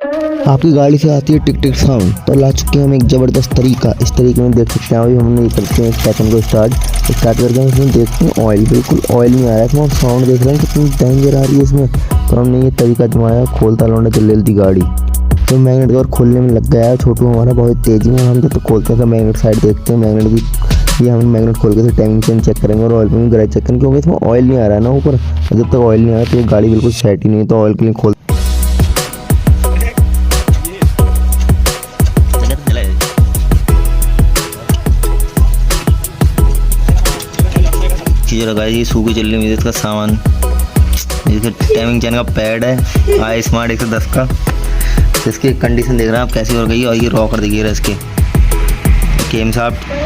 आपकी गाड़ी से आती है टिक टिक साउंड, तो ला चुके हैं हम एक ज़बरदस्त तरीका। इस तरीके में देख सकते हैं अभी हमने ये करते हैं सेकंड को स्टार्ट करके हम इसमें देखते हैं ऑयल, बिल्कुल ऑयल नहीं आ रहा है। तो आप साउंड देख रहे हैं कितनी डेंजर आ रही है इसमें। तो हमने ये तरीका जमाया, खोलता लौंडा चल रही थी गाड़ी, तो मैग्नेट कवर खोलने में लग गया है छोटू हमारा बहुत तेज़ी में। हम जब तक खोलते हैं तो मैग्नेट साइड देखते हैं, मैग्नेट भी ये हम मैग्नेट खोल के टाइमिंग चेन चेक करेंगे और ऑयल में ग्राइड चेक करेंगे, क्योंकि इसमें ऑयल नहीं आ रहा है ना ऊपर। जब तक ऑयल नहीं आ रहा तो ये गाड़ी बिल्कुल सेट ही नहीं है। तो ऑयल के लिए खोल चीज़ लगाई जी, सूखी चल रही है इसका सामान। इसका टाइमिंग चैन का पैड है आई स्मार्ट 110 का। तो इसकी कंडीशन देख रहे हैं आप कैसी हो गई है, और ये रॉकर देखिए इसके केम साफ्ट